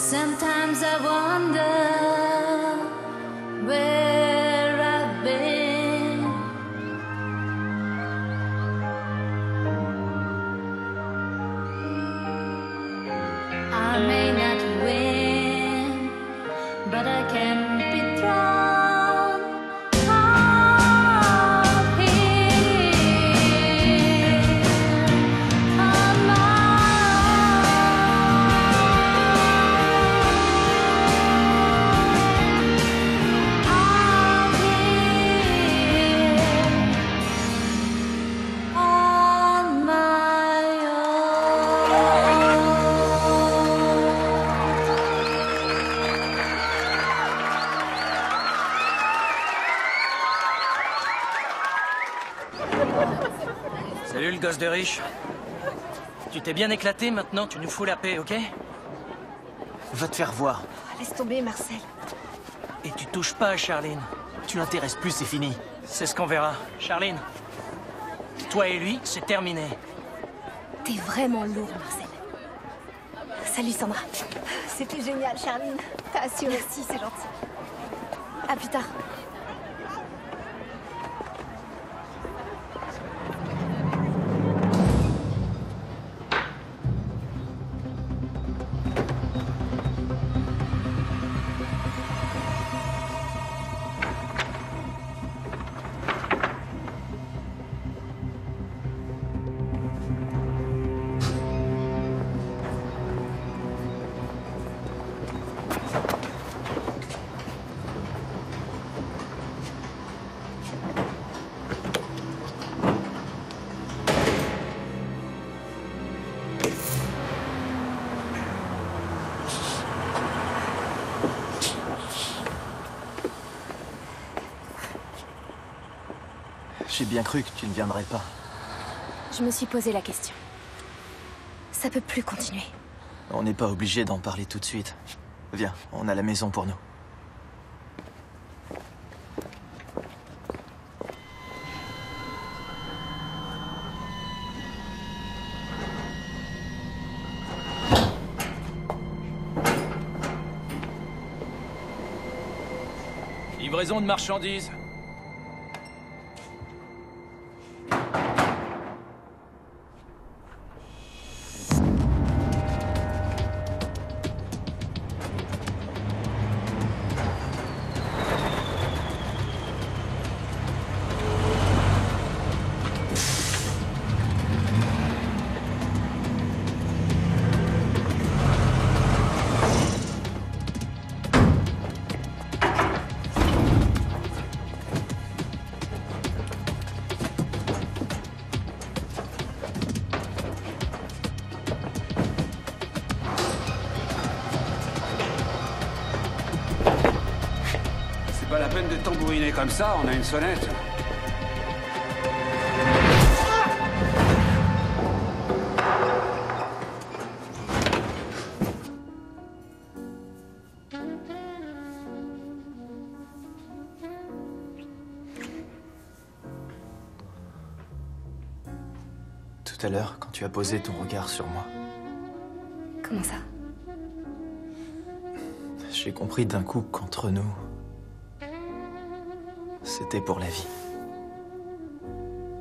Sometimes I wonder where I've been. I may not win, but I can be thrown off here on my own. On my own. Salut le gosse de riche. Tu t'es bien éclaté, maintenant tu nous fous la paix, ok? Va te faire voir. Laisse tomber, Marcel. Et tu touches pas à Charline. Tu l'intéresses plus, c'est fini. C'est ce qu'on verra. Charline, toi et lui, c'est terminé. T'es vraiment lourd, Marcel. Salut, Sandra. C'était génial, Charline. T'as assuré. Merci, c'est gentil. À plus tard. J'ai bien cru que tu ne viendrais pas. Je me suis posé la question. Ça peut plus continuer. On n'est pas obligé d'en parler tout de suite. Viens, on a la maison pour nous. Livraison de marchandises. Pas la peine de tambouriner comme ça, on a une sonnette. Tout à l'heure, quand tu as posé ton regard sur moi, Comment ça? j'ai compris d'un coup qu'entre nous, c'était pour la vie.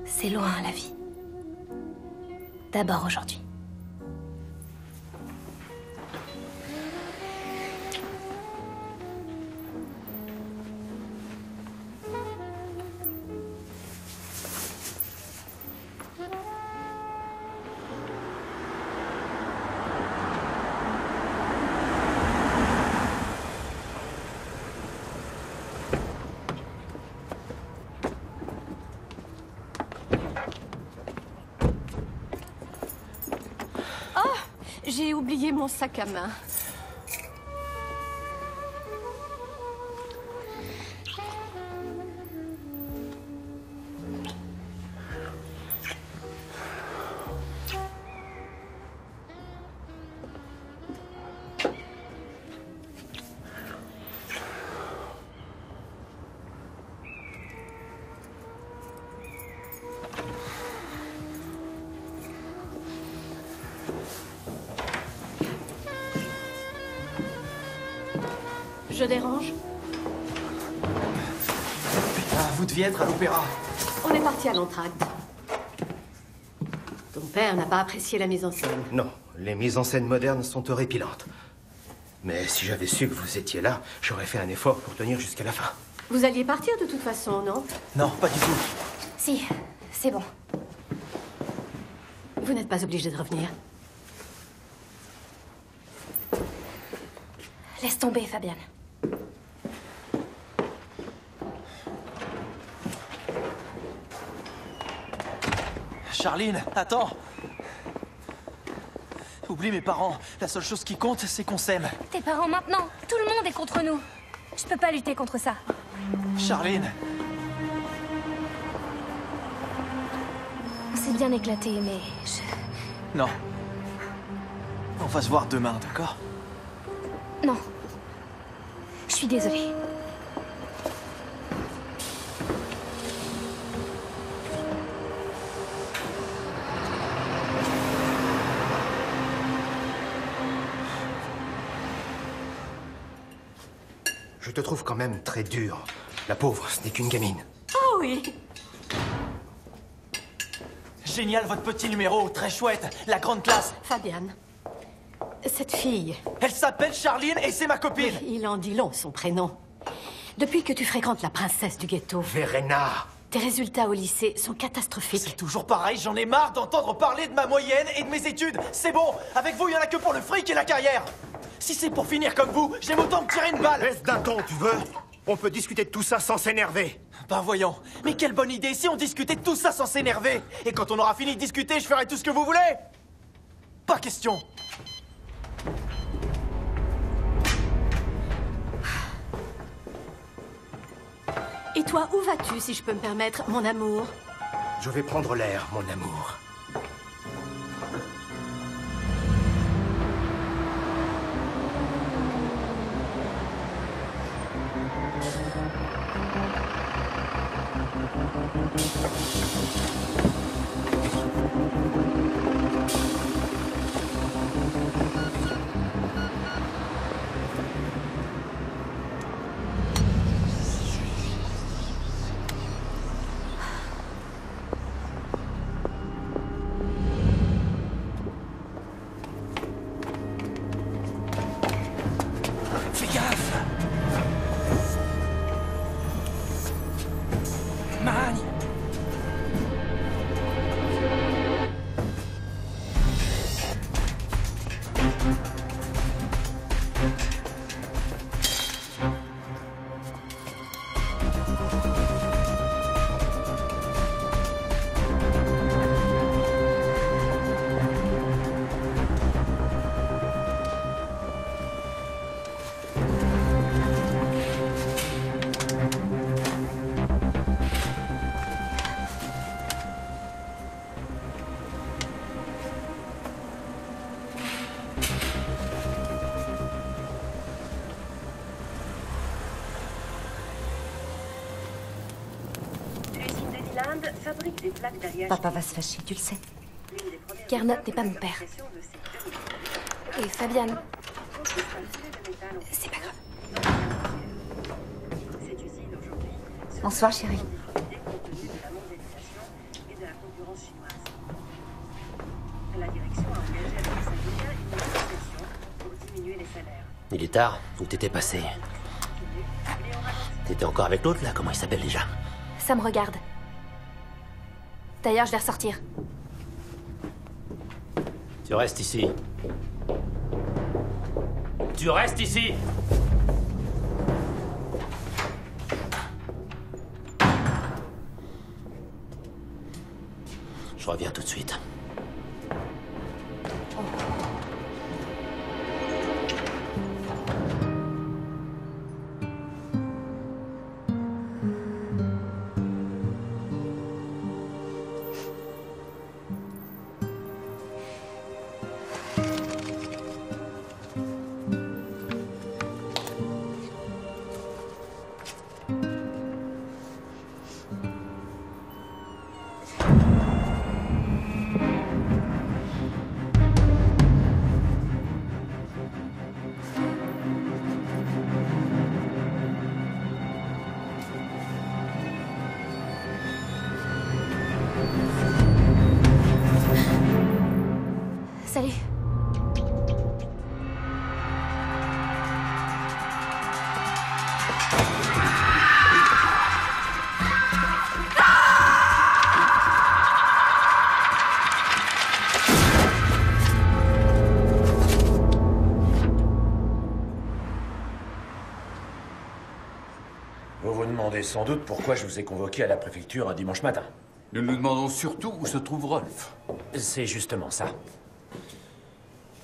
C'est loin, la vie. D'abord aujourd'hui. J'ai oublié mon sac à main. Je dérange? Ah, vous deviez être à l'opéra. On est parti à l'entracte. Ton père n'a pas apprécié la mise en scène. Non, les mises en scène modernes sont horripilantes. Mais si j'avais su que vous étiez là, j'aurais fait un effort pour tenir jusqu'à la fin. Vous alliez partir de toute façon, non? Non, pas du tout. Si, c'est bon. Vous n'êtes pas obligé de revenir. Laisse tomber, Fabienne. Charline, attends. Oublie mes parents. La seule chose qui compte, c'est qu'on s'aime. Tes parents maintenant, tout le monde est contre nous. Je peux pas lutter contre ça. Charline. On s'est bien éclaté, mais je... Non. On va se voir demain, d'accord? Non. Je suis désolée. Je te trouve quand même très dur. La pauvre, ce n'est qu'une gamine. Oh oui! Génial, votre petit numéro. Très chouette. La grande classe. Fabienne, cette fille, Elle s'appelle Charline et c'est ma copine. il en dit long, son prénom. Depuis que tu fréquentes la princesse du ghetto, Verena! tes résultats au lycée sont C'est catastrophiques. toujours pareil, j'en ai marre d'entendre parler de ma moyenne et de mes études. C'est bon, avec vous, il y en a que pour le fric et la carrière. Si c'est pour finir comme vous, j'aime autant me tirer une balle. Laisse d'un ton, tu veux? On peut discuter de tout ça sans s'énerver. Ben voyons, mais quelle bonne idée si on discutait de tout ça sans s'énerver. Et quand on aura fini de discuter, je ferai tout ce que vous voulez. Pas question. Et toi, où vas-tu, si je peux me permettre, mon amour? Je vais prendre l'air, mon amour. Fais gaffe! Magne! Papa va se fâcher, tu le sais. Carnot n'est pas mon père. Et Fabienne... C'est pas grave. Bonsoir, chérie. Il est tard, où t'étais passé? T'étais encore avec l'autre, là? Comment il s'appelle déjà? Ça me regarde. D'ailleurs, je vais ressortir. Tu restes ici. Tu restes ici! Je reviens tout de suite. sans doute pourquoi je vous ai convoqué à la préfecture un dimanche matin. Nous nous demandons surtout où se trouve Rolf. C'est justement ça.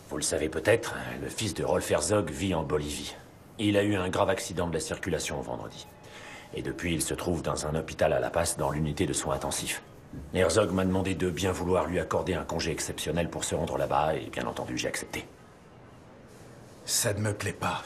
Vous le savez peut-être, le fils de Rolf Herzog vit en Bolivie. Il a eu un grave accident de la circulation vendredi. Et depuis, il se trouve dans un hôpital à La Paz, dans l'unité de soins intensifs. Herzog m'a demandé de bien vouloir lui accorder un congé exceptionnel pour se rendre là-bas, et bien entendu, j'ai accepté. Ça ne me plaît pas.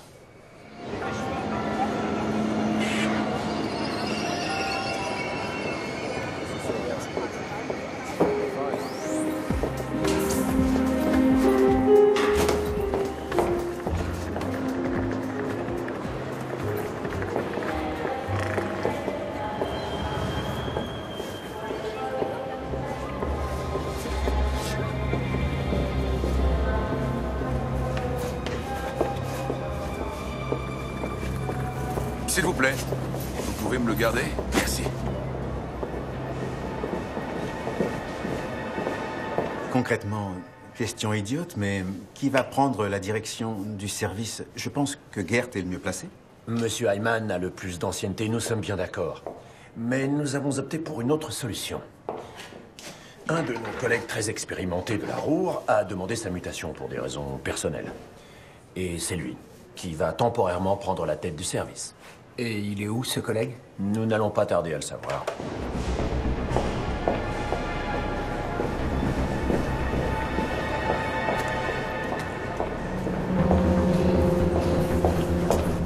S'il vous plaît, vous pouvez me le garder? Merci. Concrètement, question idiote, mais qui va prendre la direction du service? Je pense que Gert est le mieux placé. Monsieur Hyman a le plus d'ancienneté, nous sommes bien d'accord. Mais nous avons opté pour une autre solution. Un de nos collègues très expérimentés de la Ruhr a demandé sa mutation pour des raisons personnelles. Et c'est lui qui va temporairement prendre la tête du service. Et il est où, ce collègue? Nous n'allons pas tarder à le savoir.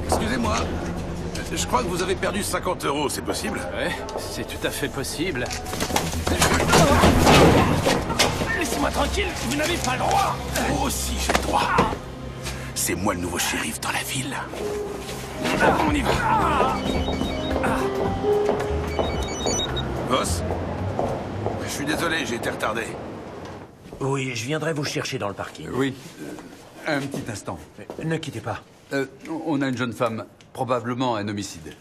Excusez-moi, je crois que vous avez perdu 50 €, c'est possible? Ouais, c'est tout à fait possible. Laissez-moi tranquille, vous n'avez pas le droit. Moi aussi, j'ai le droit. C'est moi le nouveau shérif dans la ville. On y va. Boss, je suis désolé, j'ai été retardé. Oui, je viendrai vous chercher dans le parking. Oui, un petit instant. Ne quittez pas. On a une jeune femme, probablement un homicide.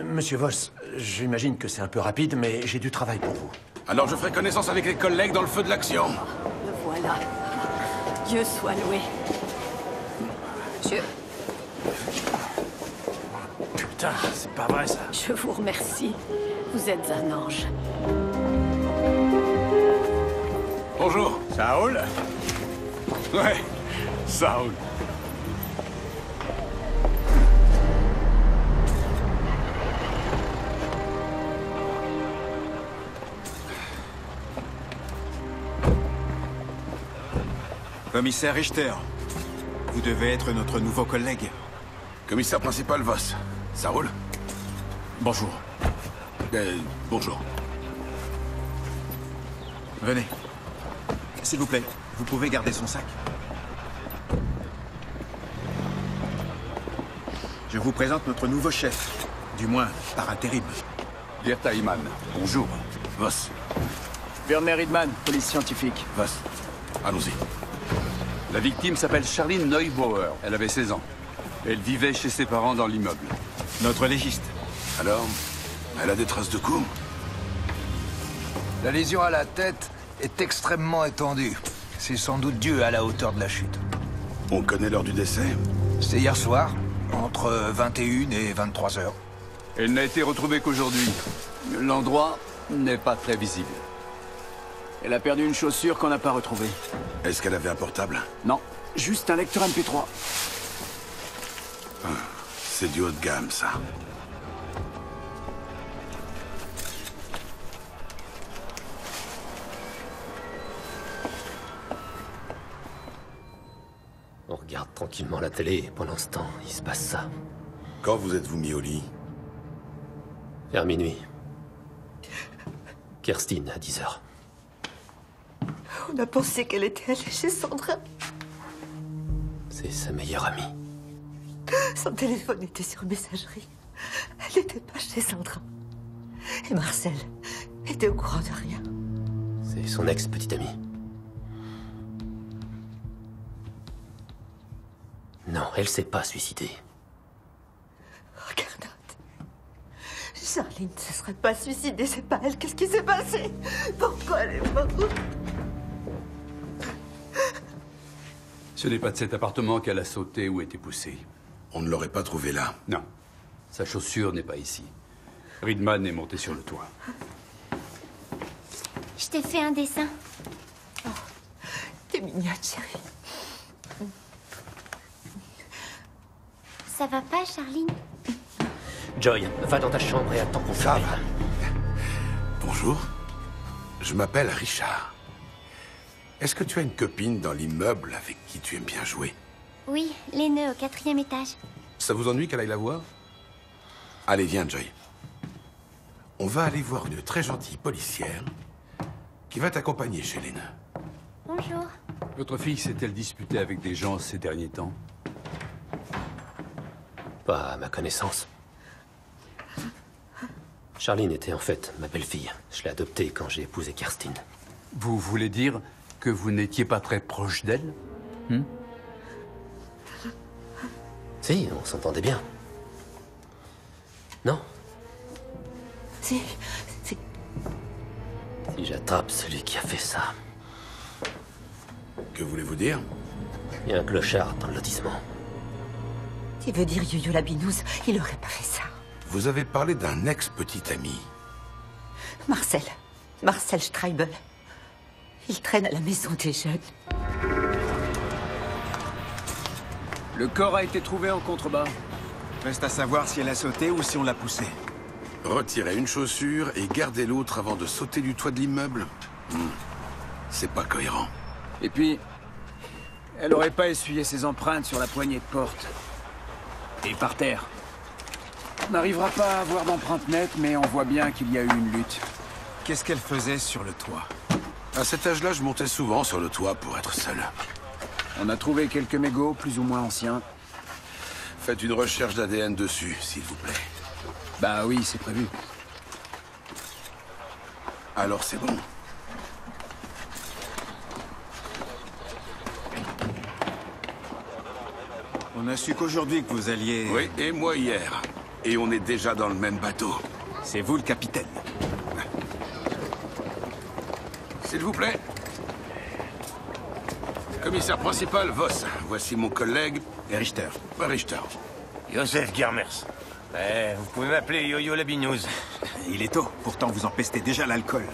Monsieur Voss, j'imagine que c'est un peu rapide, mais j'ai du travail pour vous. Alors je ferai connaissance avec les collègues dans le feu de l'action. Le voilà. Dieu soit loué. Putain, c'est pas vrai ça. Je vous remercie. Vous êtes un ange. Bonjour. Ça roule? Ouais, ça roule. Commissaire Richter, vous devez être notre nouveau collègue. Commissaire principal Voss, ça roule? Bonjour. Bonjour. Venez. S'il vous plaît, vous pouvez garder son sac. Je vous présente notre nouveau chef. Du moins, par intérim. Gert Hyman, bonjour. Voss. Werner Riedman, police scientifique. Voss, allons-y. La victime s'appelle Charline Neubauer. Elle avait 16 ans. Elle vivait chez ses parents dans l'immeuble. Notre légiste. Alors, elle a des traces de coups? La lésion à la tête est extrêmement étendue. C'est sans doute dû à la hauteur de la chute. On connaît l'heure du décès? C'était hier soir, entre 21 et 23 heures. Elle n'a été retrouvée qu'aujourd'hui. L'endroit n'est pas très visible. Elle a perdu une chaussure qu'on n'a pas retrouvée. Est-ce qu'elle avait un portable? Non, juste un lecteur MP3. C'est du haut de gamme, ça. On regarde tranquillement la télé et pendant ce temps, il se passe ça. Quand vous êtes-vous mis au lit? Vers minuit. Kerstin, à 10 h. On a pensé qu'elle était allée chez Sandra. C'est sa meilleure amie. Son téléphone était sur messagerie. Elle n'était pas chez Sandra. Et Marcel était au courant de rien. C'est son ex-petite amie. Non, elle s'est pas suicidée. Regarde. Charline ne se serait pas suicidée, c'est pas elle. Qu'est-ce qui s'est passé? Pourquoi elle est morte? Ce n'est pas de cet appartement qu'elle a sauté ou été poussée. On ne l'aurait pas trouvée là. Non. Sa chaussure n'est pas ici. Reedman est monté sur le toit. Je t'ai fait un dessin. T'es mignonne, chérie. Ça va pas, Charline? Joy, va dans ta chambre et attends qu'on ferme. Bonjour. Je m'appelle Richard. Est-ce que tu as une copine dans l'immeuble avec qui tu aimes bien jouer? Oui, l'aînée au 4e étage. Ça vous ennuie qu'elle aille la voir? Allez, viens, Joy. On va aller voir une très gentille policière qui va t'accompagner chez l'aînée. Bonjour. Votre fille s'est-elle disputée avec des gens ces derniers temps? Pas à ma connaissance. Charline était en fait ma belle-fille. Je l'ai adoptée quand j'ai épousé Kerstin. Vous voulez dire que vous n'étiez pas très proche d'elle? Si, on s'entendait bien. Non? Si. Si j'attrape celui qui a fait ça. Que voulez-vous dire? Il y a un clochard dans le lotissement. Tu veux dire Yo-Yo la Binouse? Il aurait pas fait ça. Vous avez parlé d'un ex-petit ami. Marcel Streibel. Il traîne à la maison des jeunes. Le corps a été trouvé en contrebas. Reste à savoir si elle a sauté ou si on l'a poussée. Retirez une chaussure et gardez l'autre avant de sauter du toit de l'immeuble. C'est pas cohérent. Et puis, elle aurait pas essuyé ses empreintes sur la poignée de porte. Et par terre. On n'arrivera pas à avoir d'empreintes nettes, mais on voit bien qu'il y a eu une lutte. Qu'est-ce qu'elle faisait sur le toit? À cet âge-là, je montais souvent sur le toit pour être seul. On a trouvé quelques mégots, plus ou moins anciens. Faites une recherche d'ADN dessus, s'il vous plaît. Bah oui, c'est prévu. Alors c'est bon. On a su qu'aujourd'hui que vous alliez... Oui, et moi hier. Et on est déjà dans le même bateau. C'est vous le capitaine. S'il vous plaît. Commissaire principal, Voss. Voici mon collègue... Richter. Richter. Joseph Germers. Vous pouvez m'appeler Yo-Yo la Binouse. Il est tôt, pourtant vous empestez déjà l'alcool.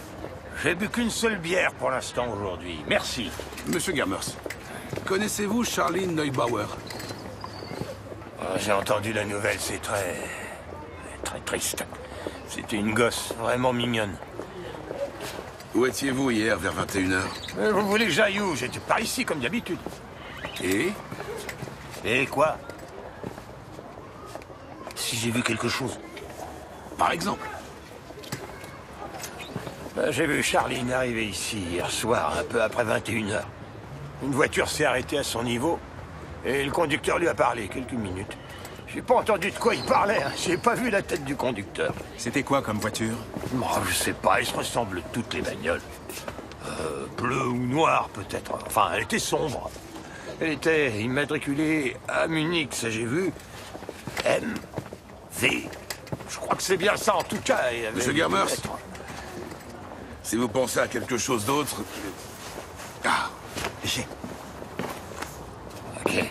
J'ai bu qu'une seule bière pour l'instant aujourd'hui. Merci. Monsieur Germers, connaissez-vous Charline Neubauer? J'ai entendu la nouvelle, c'est très triste. C'était une gosse vraiment mignonne. Où étiez-vous hier vers 21h? Vous voulez que j'aille où? J'étais par ici comme d'habitude. Et quoi? Si j'ai vu quelque chose. Par exemple? J'ai vu Charline arriver ici hier soir, un peu après 21h. Une voiture s'est arrêtée à son niveau et le conducteur lui a parlé quelques minutes. J'ai pas entendu de quoi il parlait, hein. J'ai pas vu la tête du conducteur. C'était quoi comme voiture? Je sais pas, elles se ressemblent toutes les bagnoles. Bleu ou noir peut-être. Enfin, elle était sombre. Elle était immatriculée à Munich, ça j'ai vu. MV. Je crois que c'est bien ça en tout cas. Monsieur Germers, si vous pensez à quelque chose d'autre... Ah, j'ai... Ok.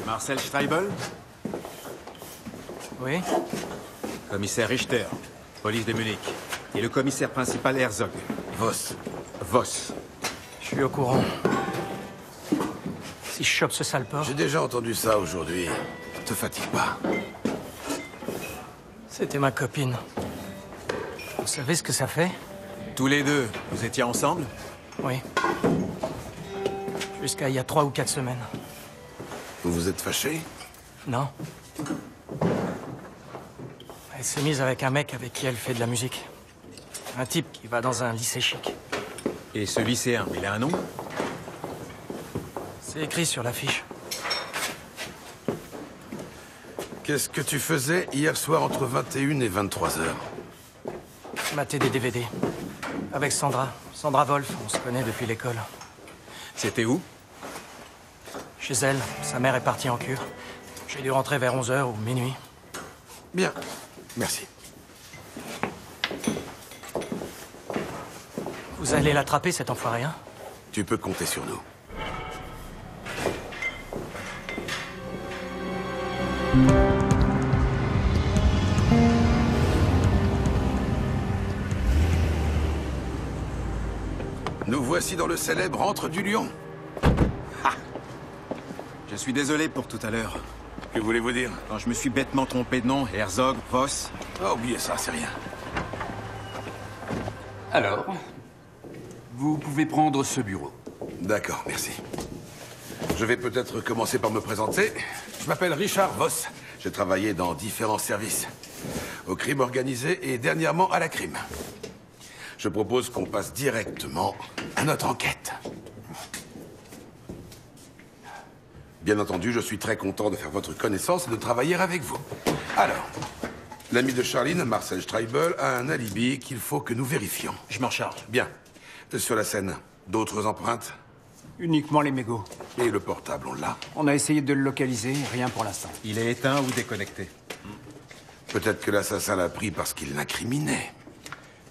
Marcel Streibel? Oui? Commissaire Richter, police de Munich. Et le commissaire principal Herzog. Voss. Je suis au courant. Si je chope ce sale porc... J'ai déjà entendu ça aujourd'hui. Te fatigue pas. C'était ma copine. Vous savez ce que ça fait? Tous les deux, vous étiez ensemble? Oui. Jusqu'à il y a 3 ou 4 semaines. Vous vous êtes fâché? Non. Elle s'est mise avec un mec avec qui elle fait de la musique. Un type qui va dans un lycée chic. Et ce lycéen, il a un nom? C'est écrit sur l'affiche. Qu'est-ce que tu faisais hier soir entre 21 et 23 heures? Mater des DVD. Avec Sandra. Sandra Wolf, on se connaît depuis l'école. C'était où? Chez elle. Sa mère est partie en cure. J'ai dû rentrer vers 11h ou minuit. Bien. Merci. Vous allez l'attraper, cet enfoiré, hein? Tu peux compter sur nous. Nous voici dans le célèbre Antre du Lion. Je suis désolé pour tout à l'heure. Que voulez-vous dire? Quand je me suis bêtement trompé de nom, Herzog, Voss... Oh, oubliez ça, c'est rien. Alors, vous pouvez prendre ce bureau. D'accord, merci. Je vais peut-être commencer par me présenter. Je m'appelle Richard Voss. J'ai travaillé dans différents services. Au crime organisé et dernièrement à la crime. Je propose qu'on passe directement à notre enquête. Bien entendu, je suis très content de faire votre connaissance et de travailler avec vous. Alors, l'ami de Charline, Marcel Streibel, a un alibi qu'il faut que nous vérifions. Je m'en charge. Bien. Sur la scène, d'autres empreintes? Uniquement les mégots. Et le portable, on l'a? On a essayé de le localiser, rien pour l'instant. Il est éteint ou déconnecté? Peut-être que l'assassin l'a pris parce qu'il l'incriminait.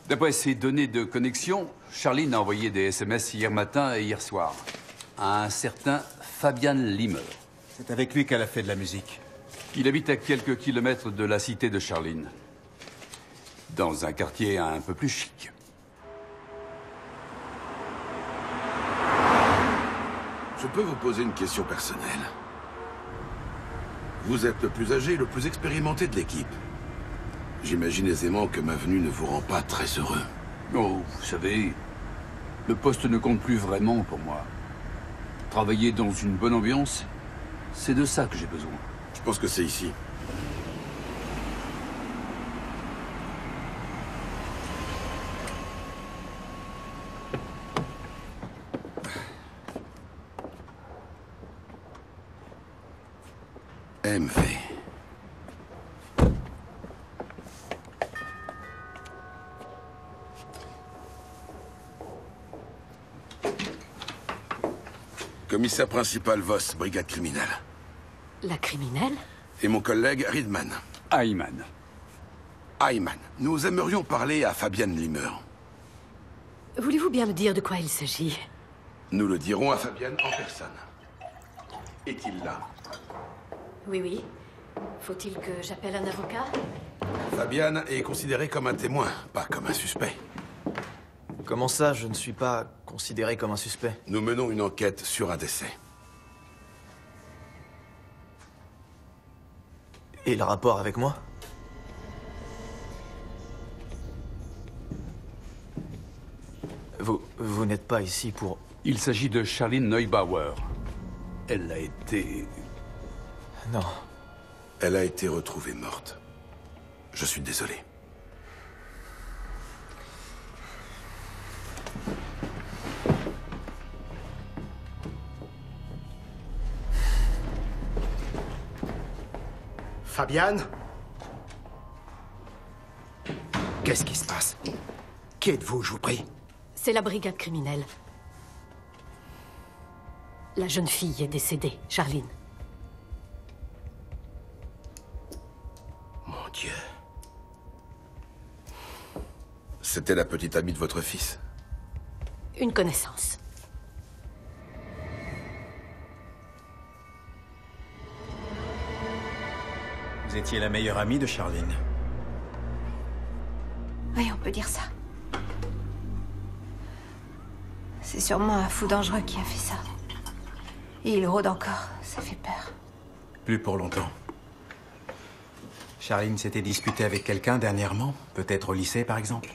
D'après ses données de connexion, Charline a envoyé des SMS hier matin et hier soir à un certain Fabian Limmer. C'est avec lui qu'elle a fait de la musique. Il habite à quelques kilomètres de la cité de Charline, dans un quartier un peu plus chic. Je peux vous poser une question personnelle. Vous êtes le plus âgé et le plus expérimenté de l'équipe. J'imagine aisément que ma venue ne vous rend pas très heureux. Oh, vous savez, le poste ne compte plus vraiment pour moi. Travailler dans une bonne ambiance, c'est de ça que j'ai besoin. Je pense que c'est ici. MV. Commissaire principal Voss, brigade criminelle. La criminelle? Et mon collègue Riedman. Ayman. Ayman. Nous aimerions parler à Fabian Limmer. Voulez-vous bien me dire de quoi il s'agit? Nous le dirons à Fabian en personne. Est-il là? Oui, oui. Faut-il que j'appelle un avocat? Fabian est considéré comme un témoin, pas comme un suspect. Comment ça, je ne suis pas considéré comme un suspect? Nous menons une enquête sur un décès. Et le rapport avec moi? Vous n'êtes pas ici pour... Il s'agit de Charline Neubauer. Elle a été... Non. Elle a été retrouvée morte. Je suis désolé. Fabian? Qu'est-ce qui se passe? Qui êtes-vous, je vous prie? C'est la brigade criminelle. La jeune fille est décédée, Charline. Mon Dieu. C'était la petite amie de votre fils? Une connaissance. Vous étiez la meilleure amie de Charline. Oui, on peut dire ça. C'est sûrement un fou dangereux qui a fait ça. Et il rôde encore, ça fait peur. Plus pour longtemps. Charline s'était disputée avec quelqu'un dernièrement? Peut-être au lycée, par exemple?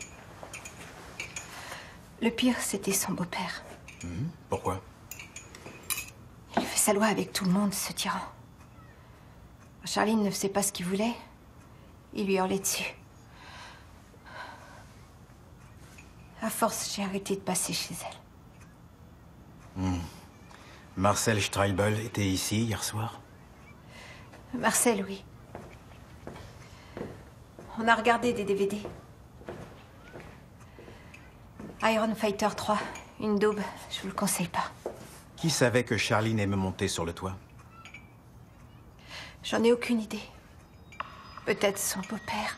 Le pire, c'était son beau-père. Pourquoi? Il fait sa loi avec tout le monde, ce tyran. Charline ne faisait pas ce qu'il voulait. Il lui hurlait dessus. À force, j'ai arrêté de passer chez elle. Marcel Streibel était ici hier soir? Marcel, oui. On a regardé des DVD. Iron Fighter 3, une daube, je vous le conseille pas. Qui savait que Charline aimait monter sur le toit? J'en ai aucune idée. Peut-être son beau-père.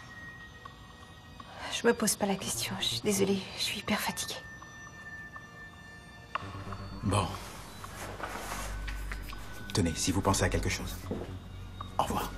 Je me pose pas la question. Je suis désolée, je suis hyper fatiguée. Bon. Tenez, si vous pensez à quelque chose. Au revoir.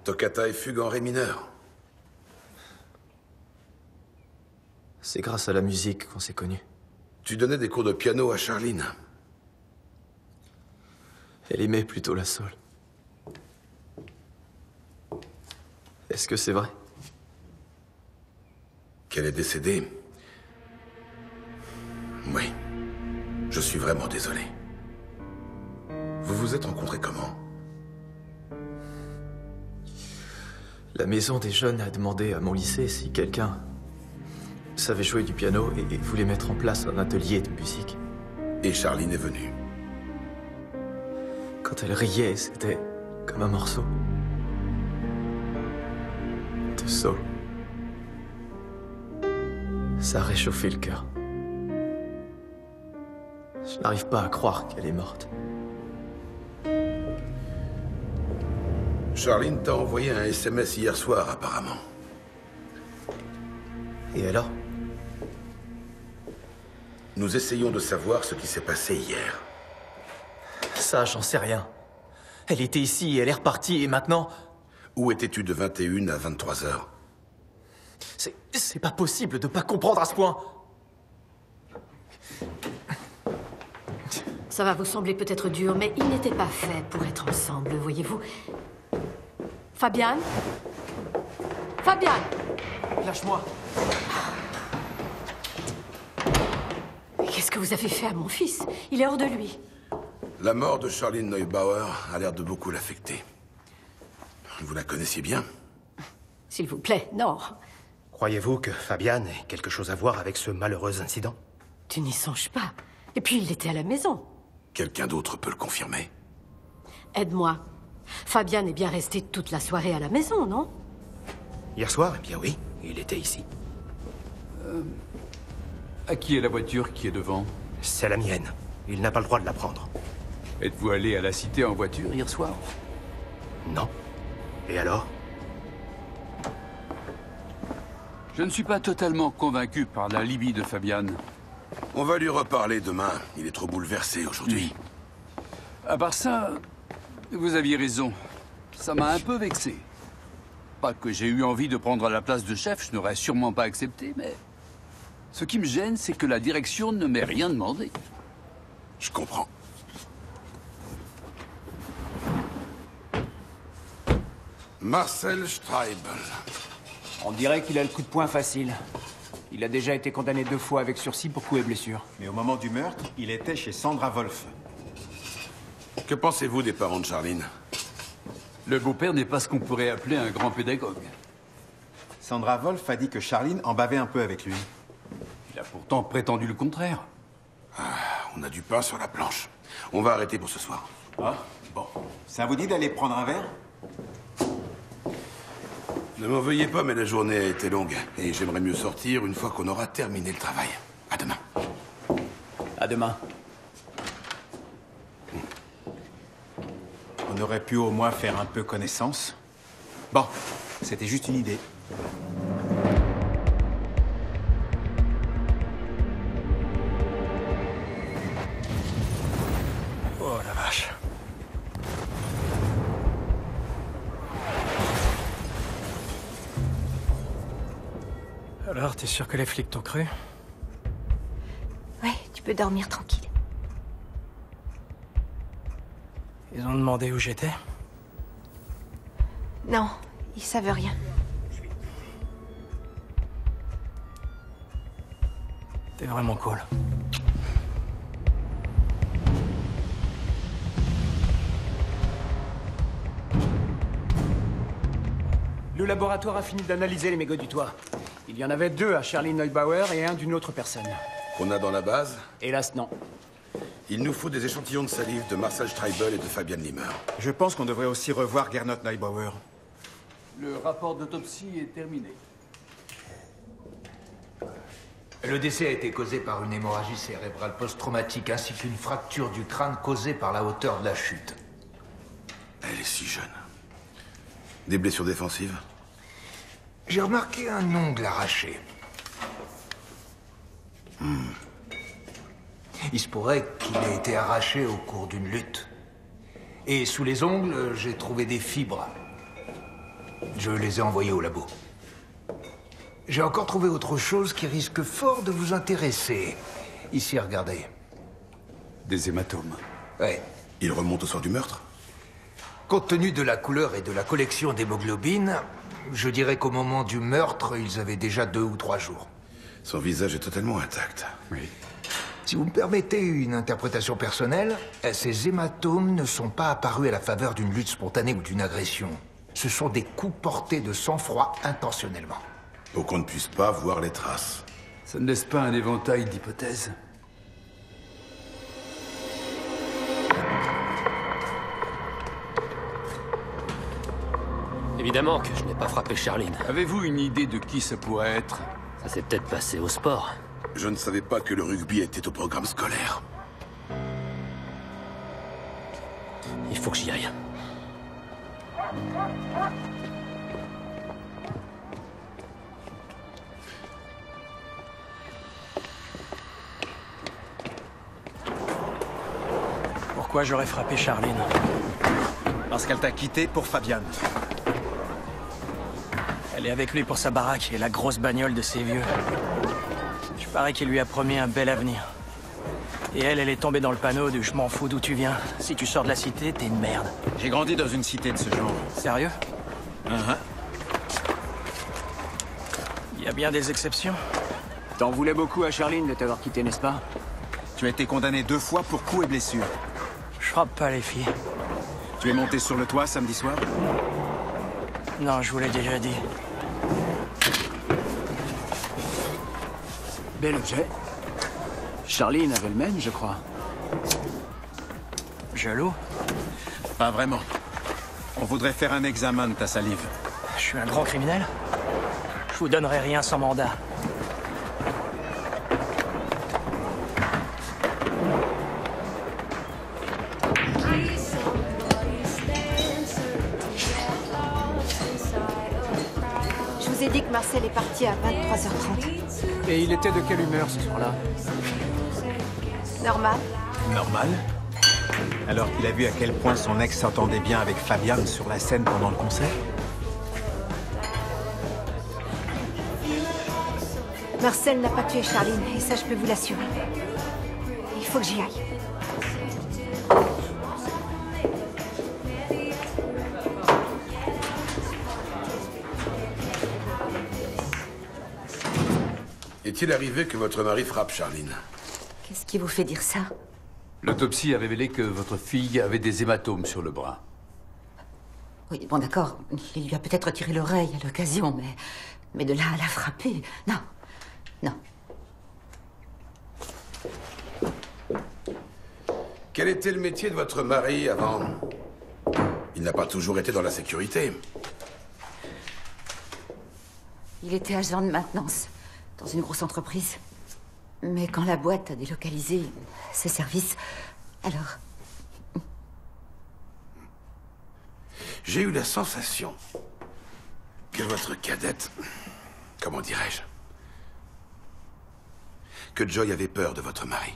Toccata et fugue en ré mineur. C'est grâce à la musique qu'on s'est connus. Tu donnais des cours de piano à Charline. Elle aimait plutôt la soul. Est-ce que c'est vrai? Qu'elle est décédée? Oui. Je suis vraiment désolé. Vous vous êtes rencontrés comment? La maison des jeunes a demandé à mon lycée si quelqu'un savait jouer du piano et voulait mettre en place un atelier de musique. Et Charline est venue. Quand elle riait, c'était comme un morceau de soul. Ça a réchauffé le cœur. Je n'arrive pas à croire qu'elle est morte. Charline t'a envoyé un SMS hier soir, apparemment. Et alors? Nous essayons de savoir ce qui s'est passé hier. Ça, j'en sais rien. Elle était ici, elle est repartie, et maintenant... Où étais-tu de 21 à 23 heures? C'est pas possible de pas comprendre à ce point. Ça va vous sembler peut-être dur, mais ils n'étaient pas faits pour être ensemble, voyez-vous. Fabian? Fabian! Lâche-moi. Qu'est-ce que vous avez fait à mon fils? Il est hors de lui. La mort de Charline Neubauer a l'air de beaucoup l'affecter. Vous la connaissiez bien? S'il vous plaît, non. Croyez-vous que Fabian ait quelque chose à voir avec ce malheureux incident? Tu n'y songes pas. Et puis, il était à la maison. Quelqu'un d'autre peut le confirmer. Aide-moi. Fabian est bien resté toute la soirée à la maison, non? Hier soir, eh bien oui, il était ici. À qui est la voiture qui est devant? C'est la mienne. Il n'a pas le droit de la prendre. Êtes-vous allé à la cité en voiture hier soir? Non. Et alors? Je ne suis pas totalement convaincu par la libye de Fabian. On va lui reparler demain. Il est trop bouleversé aujourd'hui. À part ça, vous aviez raison. Ça m'a un peu vexé. Pas que j'ai eu envie de prendre la place de chef, je n'aurais sûrement pas accepté, mais... Ce qui me gêne, c'est que la direction ne m'ait rien demandé. Je comprends. Marcel Streibel. On dirait qu'il a le coup de poing facile. Il a déjà été condamné 2 fois avec sursis pour coups et blessures. Mais au moment du meurtre, il était chez Sandra Wolf. Que pensez-vous des parents de Charline? Le beau-père n'est pas ce qu'on pourrait appeler un grand pédagogue. Sandra Wolf a dit que Charline en bavait un peu avec lui. Il a pourtant prétendu le contraire. On a du pain sur la planche. On va arrêter pour ce soir. Ah, bon. Ça vous dit d'aller prendre un verre? Ne m'en veuillez pas, mais la journée a été longue. Et j'aimerais mieux sortir une fois qu'on aura terminé le travail. À demain. À demain. On aurait pu au moins faire un peu connaissance. Bon, c'était juste une idée. Oh la vache. Alors, t'es sûr que les flics t'ont cru? Ouais, tu peux dormir tranquille. Ils ont demandé où j'étais? Non, ils savent rien. T'es vraiment cool. Le laboratoire a fini d'analyser les mégots du toit. Il y en avait 2 à Charlene Neubauer et un d'une autre personne. Qu'on a dans la base? Hélas, non. Il nous faut des échantillons de salive de Marcel Streibel et de Fabian Limmer. Je pense qu'on devrait aussi revoir Gernot Neubauer. Le rapport d'autopsie est terminé. Le décès a été causé par une hémorragie cérébrale post-traumatique ainsi qu'une fracture du crâne causée par la hauteur de la chute. Elle est si jeune. Des blessures défensives? J'ai remarqué un ongle arraché. Il se pourrait qu'il ait été arraché au cours d'une lutte. Et sous les ongles, j'ai trouvé des fibres. Je les ai envoyées au labo. J'ai encore trouvé autre chose qui risque fort de vous intéresser. Ici, regardez. Des hématomes. Ouais. Il remonte au soir du meurtre? Compte tenu de la couleur et de la collection d'hémoglobine, je dirais qu'au moment du meurtre, ils avaient déjà 2 ou 3 jours. Son visage est totalement intact. Oui. Si vous me permettez une interprétation personnelle, ces hématomes ne sont pas apparus à la faveur d'une lutte spontanée ou d'une agression. Ce sont des coups portés de sang-froid intentionnellement. Pour qu'on ne puisse pas voir les traces. Ça ne laisse pas un éventail d'hypothèses. Évidemment que je n'ai pas frappé Charline. Avez-vous une idée de qui ça pourrait être? Ça s'est peut-être passé au sport. Je ne savais pas que le rugby était au programme scolaire. Il faut que j'y aille. Pourquoi j'aurais frappé Charline? Parce qu'elle t'a quitté pour Fabian. Elle est avec lui pour sa baraque et la grosse bagnole de ses vieux. Je parie qu'il lui a promis un bel avenir. Et elle est tombée dans le panneau du « je m'en fous d'où tu viens. Si tu sors de la cité, t'es une merde ». J'ai grandi dans une cité de ce genre. Sérieux? Il y a bien des exceptions. T'en voulais beaucoup à Charline de t'avoir quitté, n'est-ce pas? Tu as été condamné 2 fois pour coups et blessures. Je frappe pas les filles. Tu es monté sur le toit samedi soir? Non, je vous l'ai déjà dit. Bel objet. Charline avait le même, je crois. Je loue? Pas vraiment. On voudrait faire un examen de ta salive. Je suis un grand criminel? Je vous donnerai rien sans mandat. Je vous ai dit que Marcel est parti à 23h30. Et il était de quelle humeur ce soir-là? Normal. Normal. Alors qu'il a vu à quel point son ex s'entendait bien avec Fabian sur la scène pendant le concert? Marcel n'a pas tué Charline, et ça, je peux vous l'assurer. Il faut que j'y aille. Est-il arrivé que votre mari frappe Charline? Qu'est-ce qui vous fait dire ça? L'autopsie a révélé que votre fille avait des hématomes sur le bras. Oui, bon, d'accord. Il lui a peut-être tiré l'oreille à l'occasion, mais de là à la frapper, non. Non. Quel était le métier de votre mari avant? Il n'a pas toujours été dans la sécurité. Il était agent de maintenance dans une grosse entreprise. Mais quand la boîte a délocalisé ses services, alors... J'ai eu la sensation que votre cadette... Comment dirais-je? Que Joy avait peur de votre mari.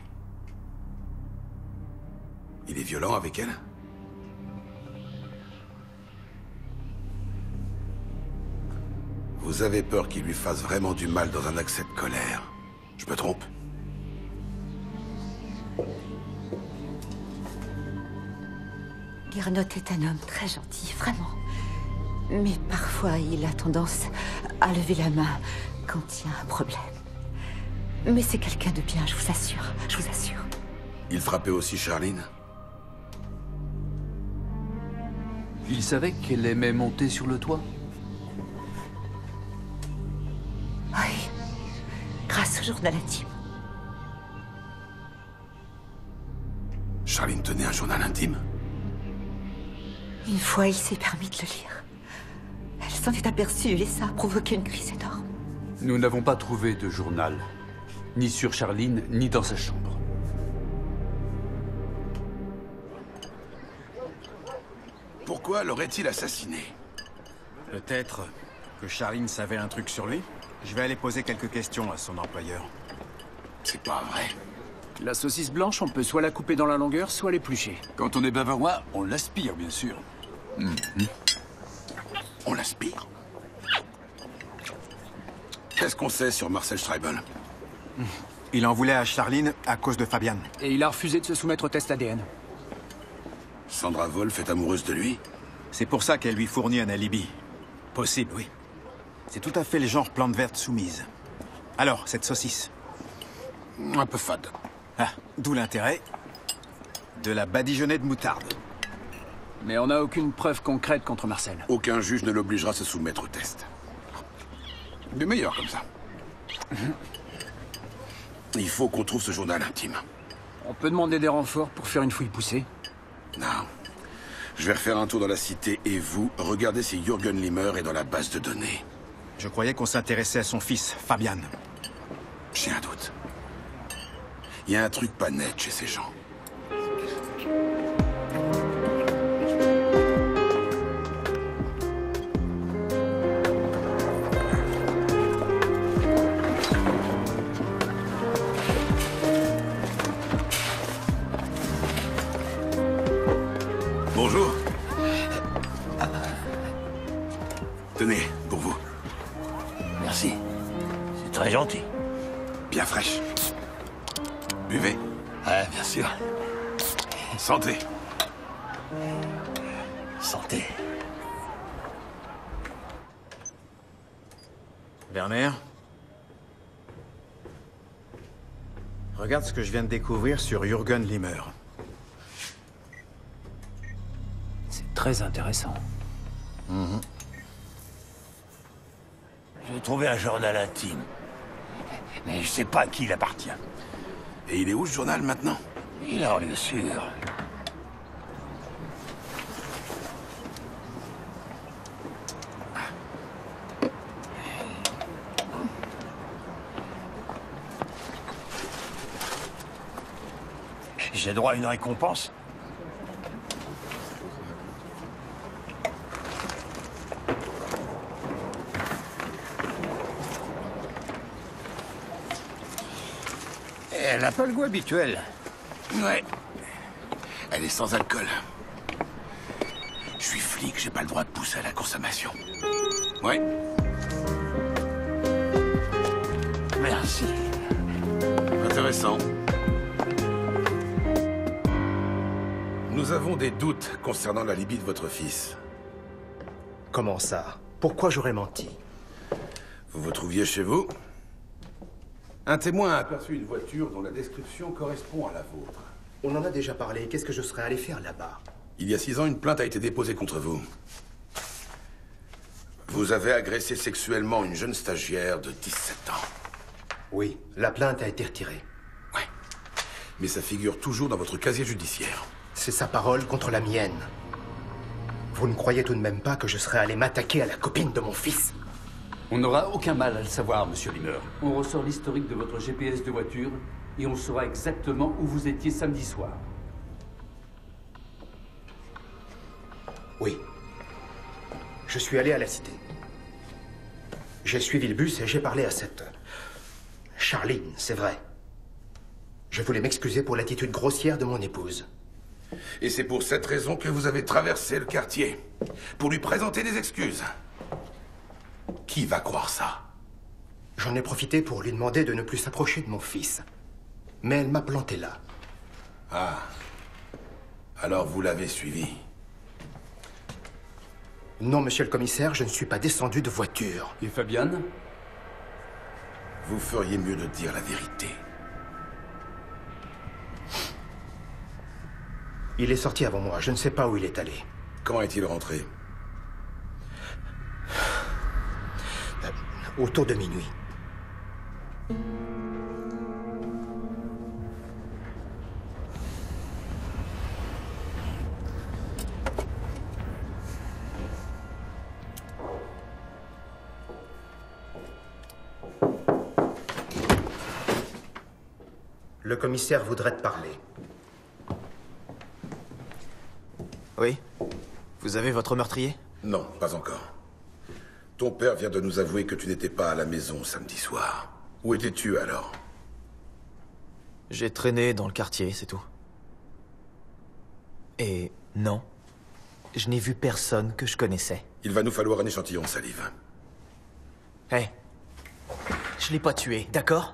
Il est violent avec elle? Vous avez peur qu'il lui fasse vraiment du mal dans un accès de colère. Je me trompe? Gernot est un homme très gentil, vraiment. Mais parfois, il a tendance à lever la main quand il y a un problème. Mais c'est quelqu'un de bien, je vous assure. Je vous assure. Il frappait aussi Charline? Il savait qu'elle aimait monter sur le toit? journal intime. Charline tenait un journal intime? Une fois, il s'est permis de le lire. Elle s'en est aperçue et ça a provoqué une crise énorme. Nous n'avons pas trouvé de journal, ni sur Charline, ni dans sa chambre. Pourquoi l'aurait-il assassiné? Peut-être que Charline savait un truc sur lui. Je vais aller poser quelques questions à son employeur. C'est pas vrai. La saucisse blanche, on peut soit la couper dans la longueur, soit l'éplucher. Quand on est bavarois, on l'aspire, bien sûr. On l'aspire? Qu'est-ce qu'on sait sur Marcel Streibel? Il en voulait à Charline à cause de Fabian. Et il a refusé de se soumettre au test ADN. Sandra Wolf est amoureuse de lui? C'est pour ça qu'elle lui fournit un alibi. Possible, oui. C'est tout à fait le genre plante verte soumise. Alors, cette saucisse? Un peu fade. Ah, d'où l'intérêt de la badigeonnée de moutarde. Mais on n'a aucune preuve concrète contre Marcel. Aucun juge ne l'obligera à se soumettre au test. Du meilleur comme ça. Il faut qu'on trouve ce journal intime. On peut demander des renforts pour faire une fouille poussée? Non. Je vais refaire un tour dans la cité et vous, regardez si Jürgen Limmer est dans la base de données. Je croyais qu'on s'intéressait à son fils, Fabian. J'ai un doute. Il y a un truc pas net chez ces gens. Bonjour. Tenez, pour vous. Merci. C'est très gentil. Bien fraîche. Buvez. Ouais, bien sûr. Santé. Santé. Werner? Regarde ce que je viens de découvrir sur Jürgen Limmer. C'est très intéressant. J'ai trouvé un journal intime. Mais je sais pas à qui il appartient. Et il est où ce journal maintenant? Il est en lieu sûr. J'ai droit à une récompense? Elle n'a pas le goût habituel. Ouais. Elle est sans alcool. Je suis flic, j'ai pas le droit de pousser à la consommation. Ouais. Merci. Intéressant. Nous avons des doutes concernant l'alibi de votre fils. Comment ça? Pourquoi j'aurais menti? Vous vous trouviez chez vous? Un témoin a aperçu une voiture dont la description correspond à la vôtre. On en a déjà parlé. Qu'est-ce que je serais allé faire là-bas? Il y a 6 ans, une plainte a été déposée contre vous. Vous avez agressé sexuellement une jeune stagiaire de 17 ans. Oui, la plainte a été retirée. Ouais. Mais ça figure toujours dans votre casier judiciaire. C'est sa parole contre la mienne. Vous ne croyez tout de même pas que je serais allé m'attaquer à la copine de mon fils? On n'aura aucun mal à le savoir, monsieur Limmer. On ressort l'historique de votre GPS de voiture et on saura exactement où vous étiez samedi soir. Oui. Je suis allé à la cité. J'ai suivi le bus et j'ai parlé à cette... Charline, c'est vrai. Je voulais m'excuser pour l'attitude grossière de mon épouse. Et c'est pour cette raison que vous avez traversé le quartier. Pour lui présenter des excuses. Qui va croire ça? J'en ai profité pour lui demander de ne plus s'approcher de mon fils. Mais elle m'a planté là. Ah. Alors vous l'avez suivi? Non, monsieur le commissaire, je ne suis pas descendu de voiture. Et Fabian? Vous feriez mieux de dire la vérité. Il est sorti avant moi. Je ne sais pas où il est allé. Quand est-il rentré? Autour de minuit. le commissaire voudrait te parler. Oui? Vous avez votre meurtrier? Non, pas encore. Ton père vient de nous avouer que tu n'étais pas à la maison samedi soir. Où étais-tu alors? J'ai traîné dans le quartier, c'est tout. Et non, je n'ai vu personne que je connaissais. Il va nous falloir un échantillon de salive. Hé, je l'ai pas tué, d'accord?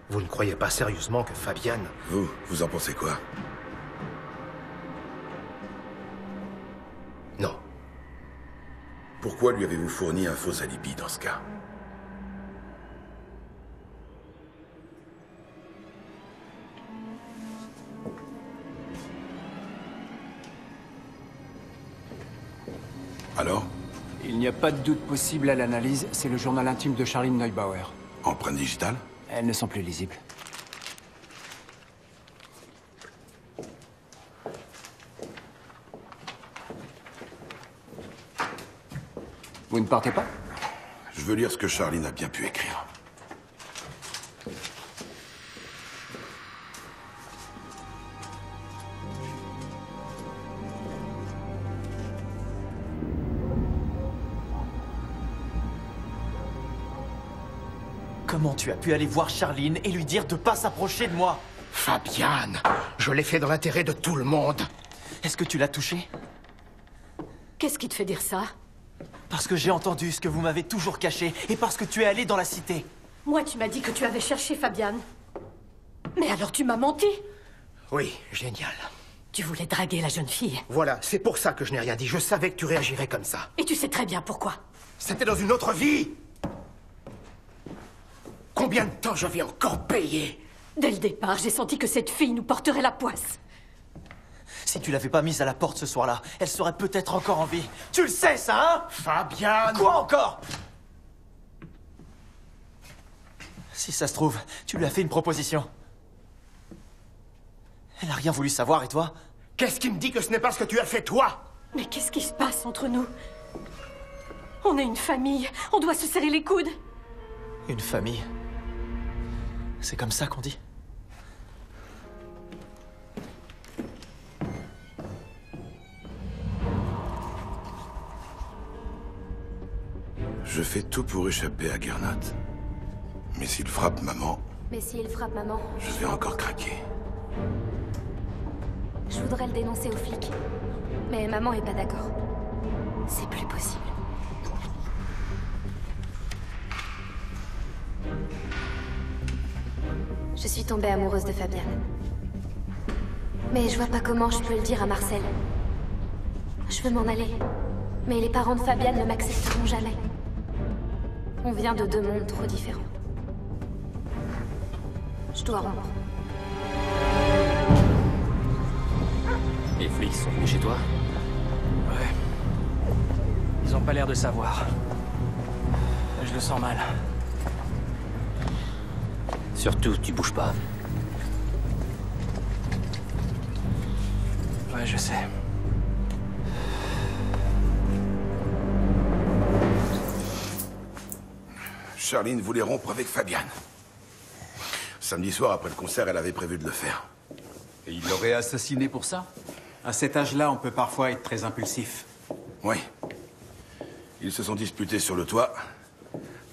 Vous ne croyez pas sérieusement que Fabienne... Vous en pensez quoi? Non. Pourquoi lui avez-vous fourni un faux alibi dans ce cas? Alors? Il n'y a pas de doute possible à l'analyse, c'est le journal intime de Charline Neubauer. Empreinte digitale? Elles ne sont plus lisibles. Vous ne partez pas? Je veux lire ce que Charline a bien pu écrire. Comment tu as pu aller voir Charline et lui dire de pas s'approcher de moi? Fabienne, je l'ai fait dans l'intérêt de tout le monde. Est-ce que tu l'as touchée? Qu'est-ce qui te fait dire ça? Parce que j'ai entendu ce que vous m'avez toujours caché et parce que tu es allé dans la cité. Moi, tu m'as dit que tu avais cherché Fabienne. Mais alors tu m'as menti? Oui, génial. Tu voulais draguer la jeune fille. Voilà, c'est pour ça que je n'ai rien dit. Je savais que tu réagirais comme ça. Et tu sais très bien pourquoi. C'était dans une autre vie. Combien de temps je vais encore payer? Dès le départ, j'ai senti que cette fille nous porterait la poisse. Si tu l'avais pas mise à la porte ce soir-là, elle serait peut-être encore en vie. Tu le sais, ça, hein? Fabienne! Quoi encore? Si ça se trouve, tu lui as fait une proposition. Elle a rien voulu savoir, et toi? Qu'est-ce qui me dit que ce n'est pas ce que tu as fait, toi? Mais qu'est-ce qui se passe entre nous? On est une famille, on doit se serrer les coudes. Une famille? C'est comme ça qu'on dit? Je fais tout pour échapper à Gernot. Mais s'il frappe maman, Mais s'il frappe maman, je vais encore craquer. je voudrais le dénoncer aux flics. Mais maman est pas d'accord. C'est plus possible. Je suis tombée amoureuse de Fabienne. Mais je vois pas comment je peux le dire à Marcel. Je veux m'en aller. Mais les parents de Fabienne ne m'accepteront jamais. On vient de deux mondes trop différents. Je dois rompre. Les flics sont venus chez toi? Ouais. Ils ont pas l'air de savoir. Je le sens mal. Surtout, tu bouges pas. Ouais, je sais. Charline voulait rompre avec Fabienne. Samedi soir, après le concert, elle avait prévu de le faire. Et il l'aurait assassiné pour ça? À cet âge-là, on peut parfois être très impulsif. Oui. Ils se sont disputés sur le toit,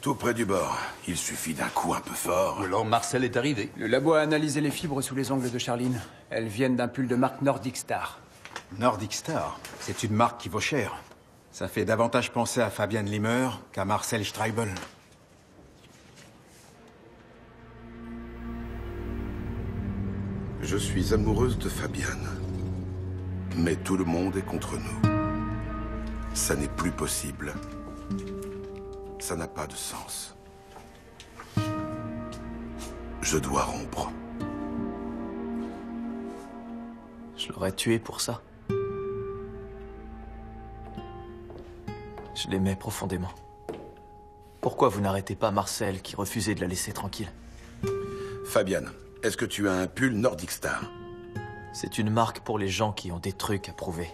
tout près du bord. Il suffit d'un coup un peu fort. Alors Marcel est arrivé. Le labo a analysé les fibres sous les ongles de Charline. Elles viennent d'un pull de marque Nordic Star. Nordic Star, c'est une marque qui vaut cher. Ça fait davantage penser à Fabienne Limmer qu'à Marcel Streibel. Je suis amoureuse de Fabienne. Mais tout le monde est contre nous. Ça n'est plus possible. Ça n'a pas de sens. Je dois rompre. Je l'aurais tué pour ça. Je l'aimais profondément. Pourquoi vous n'arrêtez pas Marcel qui refusait de la laisser tranquille? Fabienne, est-ce que tu as un pull Nordic Star? C'est une marque pour les gens qui ont des trucs à prouver.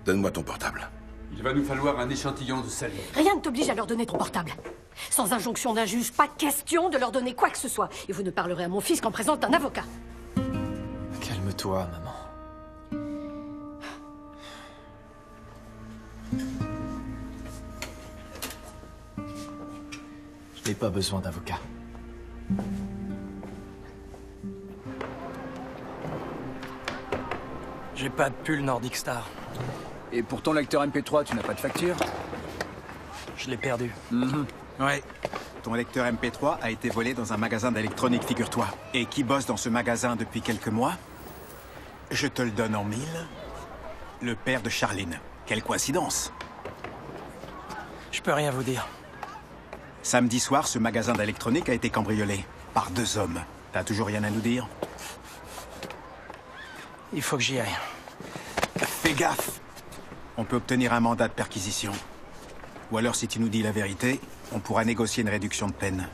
Donne-moi ton portable. Il va nous falloir un échantillon de salive. Rien ne t'oblige à leur donner ton portable. Sans injonction d'un juge, pas question de leur donner quoi que ce soit. Et vous ne parlerez à mon fils qu'en présence d'un avocat. Calme-toi, maman. Je n'ai pas besoin d'avocat. J'ai pas de pull Nordic Star. Et pour ton lecteur MP3, tu n'as pas de facture? Je l'ai perdu. Ouais. Ton lecteur MP3 a été volé dans un magasin d'électronique, figure-toi. Et qui bosse dans ce magasin depuis quelques mois? Je te le donne en 1000. Le père de Charline. Quelle coïncidence. Je peux rien vous dire. Samedi soir, ce magasin d'électronique a été cambriolé. Par 2 hommes. T'as toujours rien à nous dire? Il faut que j'y aille. Fais gaffe! On peut obtenir un mandat de perquisition. Ou alors, si tu nous dis la vérité, on pourra négocier une réduction de peine.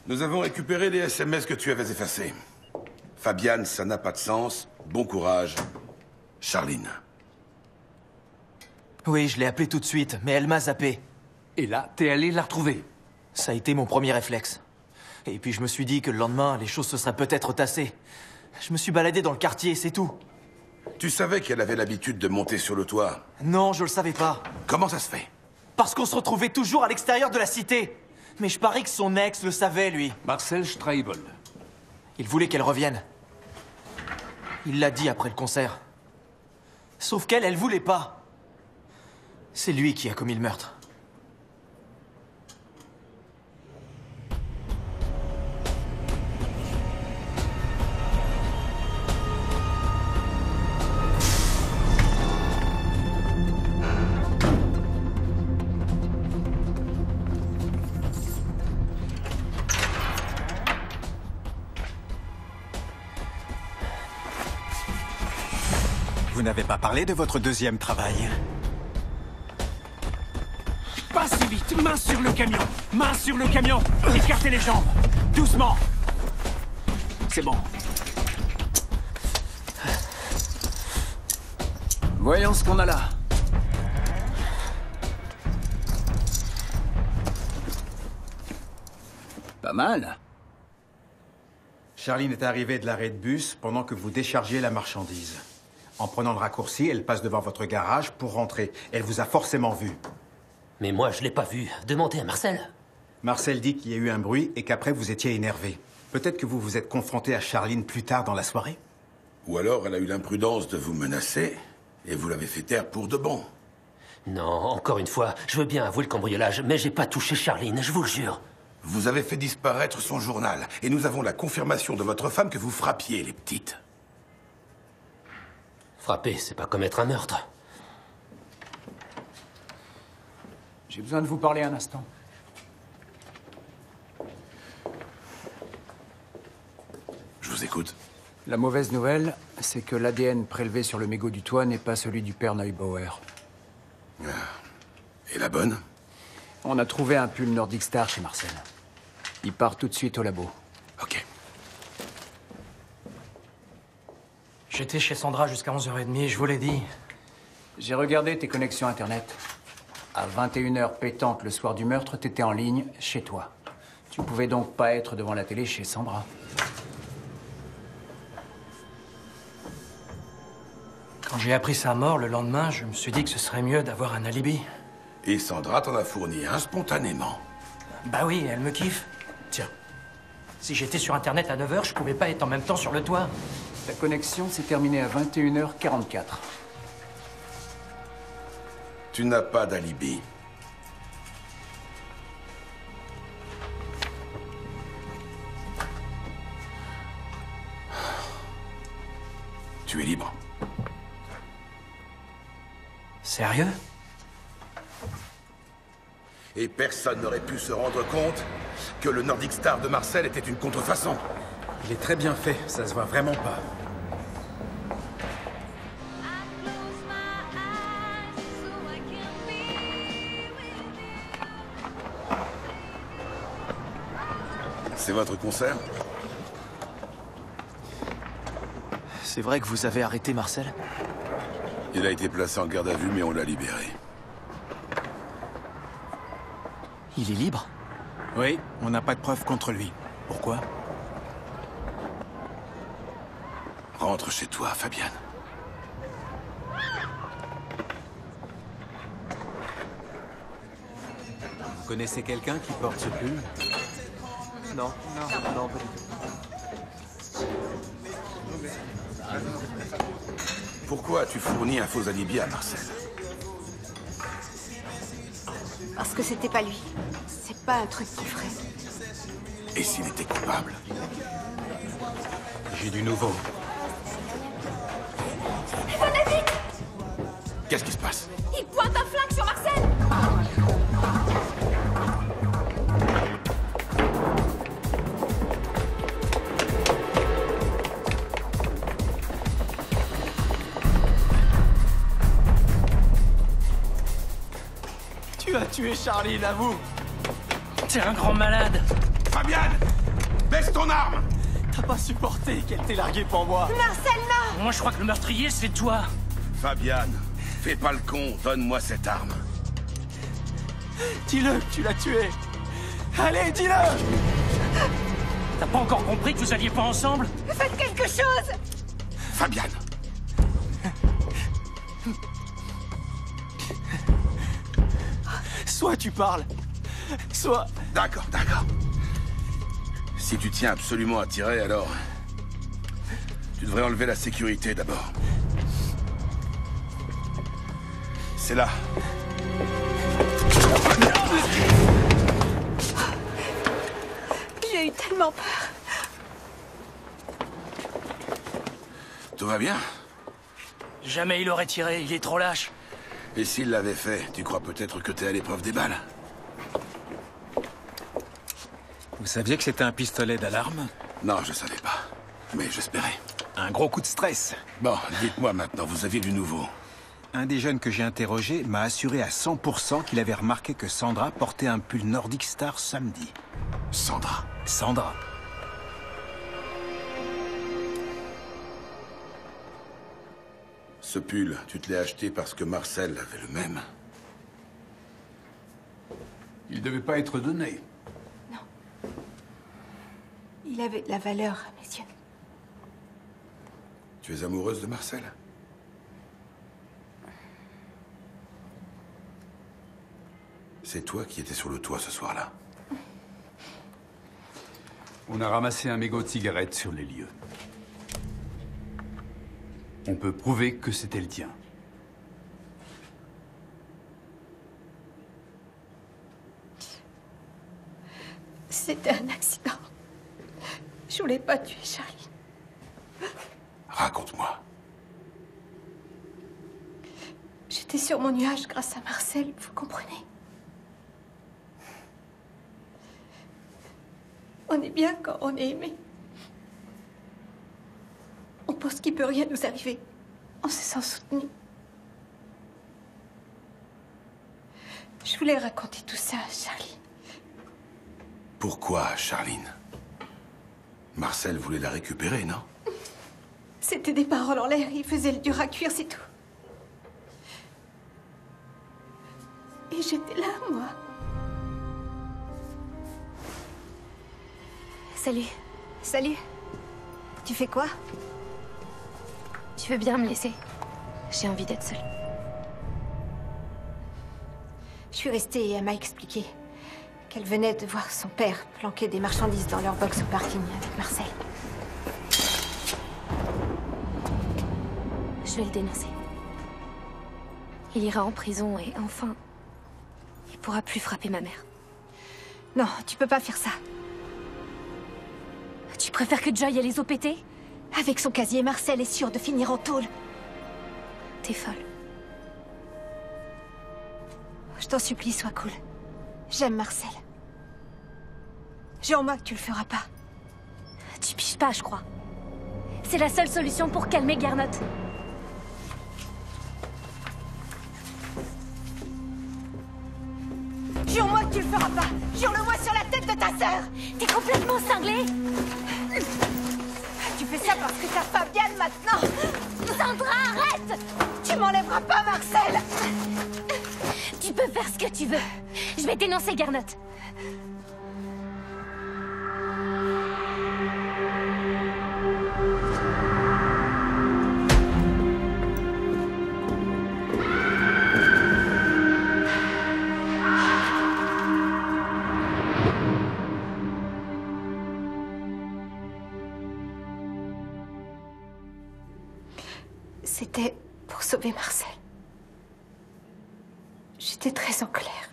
Nous avons récupéré les SMS que tu avais effacés. Fabiane, ça n'a pas de sens. Bon courage. Charline. Oui, je l'ai appelée tout de suite, mais elle m'a zappé. Et là, t'es allé la retrouver. Ça a été mon premier réflexe. Et puis je me suis dit que le lendemain, les choses se seraient peut-être tassées. Je me suis baladé dans le quartier, c'est tout. Tu savais qu'elle avait l'habitude de monter sur le toit? Non, je le savais pas. Comment ça se fait? Parce qu'on se retrouvait toujours à l'extérieur de la cité. Mais je parie que son ex le savait, lui. Marcel Streibel. Il voulait qu'elle revienne. Il l'a dit après le concert. Sauf qu'elle, elle voulait pas. C'est lui qui a commis le meurtre. Vous n'avez pas parlé de votre deuxième travail. Pas si vite! Main sur le camion! Main sur le camion! Écartez les jambes! Doucement! C'est bon. Voyons ce qu'on a là. Pas mal. Charline est arrivée de l'arrêt de bus pendant que vous déchargiez la marchandise. En prenant le raccourci, elle passe devant votre garage pour rentrer. Elle vous a forcément vu. Mais moi, je l'ai pas vu. Demandez à Marcel. Marcel dit qu'il y a eu un bruit et qu'après vous étiez énervé. Peut-être que vous vous êtes confronté à Charline plus tard dans la soirée? Ou alors elle a eu l'imprudence de vous menacer et vous l'avez fait taire pour de bon. Non, encore une fois, je veux bien avouer le cambriolage, mais j'ai pas touché Charline, je vous le jure. Vous avez fait disparaître son journal et nous avons la confirmation de votre femme que vous frappiez les petites. Frapper, c'est pas commettre un meurtre. J'ai besoin de vous parler un instant. Je vous écoute. La mauvaise nouvelle, c'est que l'ADN prélevé sur le mégot du toit n'est pas celui du père Neubauer. Et la bonne? On a trouvé un pull Nordic Star chez Marcel. Il part tout de suite au labo. Ok. J'étais chez Sandra jusqu'à 11h30, je vous l'ai dit. J'ai regardé tes connexions Internet. À 21h pétante le soir du meurtre, t'étais en ligne chez toi. Tu pouvais donc pas être devant la télé chez Sandra. Quand j'ai appris sa mort le lendemain, je me suis dit que ce serait mieux d'avoir un alibi. Et Sandra t'en a fourni un spontanément. Bah oui, elle me kiffe. Tiens, si j'étais sur Internet à 9h, je pouvais pas être en même temps sur le toit. Ta connexion s'est terminée à 21h44. Tu n'as pas d'alibi. Tu es libre. Sérieux? Et personne n'aurait pu se rendre compte que le Nordic Star de Marcel était une contrefaçon. Il est très bien fait, ça se voit vraiment pas. C'est votre concert? C'est vrai que vous avez arrêté Marcel? Il a été placé en garde à vue, mais on l'a libéré. Il est libre? Oui, on n'a pas de preuves contre lui. Pourquoi? Rentre chez toi, Fabienne. Vous connaissez quelqu'un qui porte ce pull? Non, non, pas du tout. Pourquoi as-tu fourni un faux alibi à Marcel? Parce que c'était pas lui. C'est pas un truc qu'il ferait. Et s'il était coupable? J'ai du nouveau. Venez vite! Qu'est-ce qui se passe? Il pointe un flingue sur Marcel! Tu as tué Charline, avoue! T'es un grand malade! Fabienne! Baisse ton arme! T'as pas supporté qu'elle t'ait largué pour moi! Marcel, non! Moi, je crois que le meurtrier, c'est toi! Fabienne, fais pas le con, donne-moi cette arme. Dis-le que tu l'as tué! Allez, dis-le! T'as pas encore compris que vous alliez pas ensemble? Faites quelque chose! Fabienne! Soit tu parles, soit... D'accord, d'accord. Si tu tiens absolument à tirer, alors... Tu devrais enlever la sécurité d'abord. C'est là. J'ai eu tellement peur. Tout va bien? Jamais il aurait tiré, il est trop lâche. Et s'il l'avait fait, tu crois peut-être que t'es à l'épreuve des balles? Vous saviez que c'était un pistolet d'alarme? Non, je savais pas. Mais j'espérais. Un gros coup de stress. Bon, dites-moi maintenant, vous aviez du nouveau. Un des jeunes que j'ai interrogé m'a assuré à 100% qu'il avait remarqué que Sandra portait un pull Nordic Star samedi. Sandra? Sandra. Ce pull, tu te l'as acheté parce que Marcel avait le même? Il devait pas être donné. Il avait de la valeur à mes yeux. Tu es amoureuse de Marcel? C'est toi qui étais sur le toit ce soir-là. On a ramassé un mégot de cigarette sur les lieux. On peut prouver que c'était le tien. C'était un accident. Je voulais pas tuer Charlie. Raconte-moi. J'étais sur mon nuage grâce à Marcel, vous comprenez? On est bien quand on est aimé. On pense qu'il peut rien nous arriver. On se sent soutenu. Je voulais raconter tout ça à Charlie. Pourquoi, Charline? Marcel voulait la récupérer, non? C'était des paroles en l'air, il faisait le dur à cuire, c'est tout. Et j'étais là, moi. Salut. Salut. Tu fais quoi? Tu veux bien me laisser? J'ai envie d'être seule. Je suis restée et elle m'a expliqué qu'elle venait de voir son père planquer des marchandises dans leur box au parking avec Marcel. Je vais le dénoncer. Il ira en prison et enfin, il pourra plus frapper ma mère. Non, tu peux pas faire ça. Tu préfères que Joy ait les os pétés? Avec son casier, Marcel est sûr de finir en tôle. T'es folle. Je t'en supplie, sois cool. J'aime Marcel. Jure moi que tu le feras pas. Tu piges pas, je crois. C'est la seule solution pour calmer Garnot. Jure-moi que tu le feras pas. Jure-le-moi sur la tête de ta sœur. T'es complètement cinglé. Tu fais ça parce que que t'as Fabienne maintenant. Sandra, arrête! Tu m'enlèveras pas, Marcel. Tu peux faire ce que tu veux. Je vais dénoncer Garnot. C'était pour sauver Marcel. J'étais très en colère.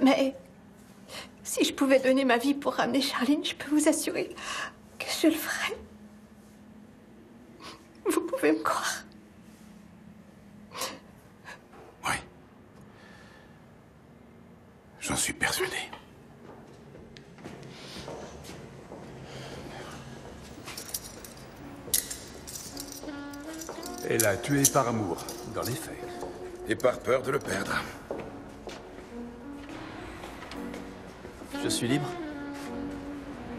Mais si je pouvais donner ma vie pour ramener Charline, je peux vous assurer que je le ferais. Vous pouvez me croire. Oui. J'en suis persuadé. Elle a tué par amour, dans les faits. Et par peur de le perdre. Je suis libre?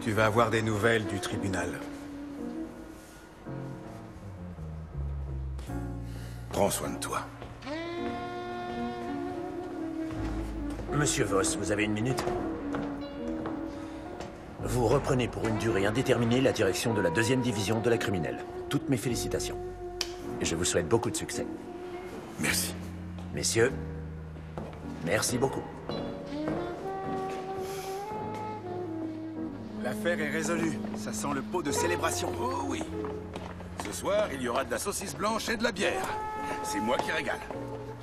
Tu vas avoir des nouvelles du tribunal. Prends soin de toi. Monsieur Voss, vous avez une minute? Vous reprenez pour une durée indéterminée la direction de la 2e division de la criminelle. Toutes mes félicitations. Et je vous souhaite beaucoup de succès. Merci. Messieurs, merci beaucoup. L'affaire est résolue. Ça sent le pot de célébration. Oh oui. Ce soir, il y aura de la saucisse blanche et de la bière. C'est moi qui régale.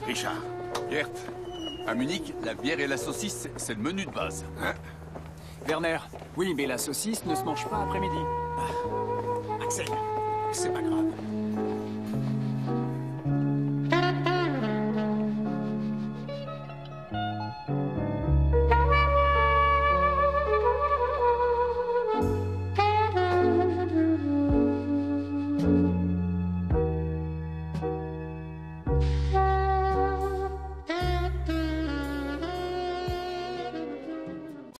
Richard. Gert, à Munich, la bière et la saucisse, c'est le menu de base. Hein? Werner, oui, mais la saucisse ne se mange pas après-midi. Axel, c'est pas grave.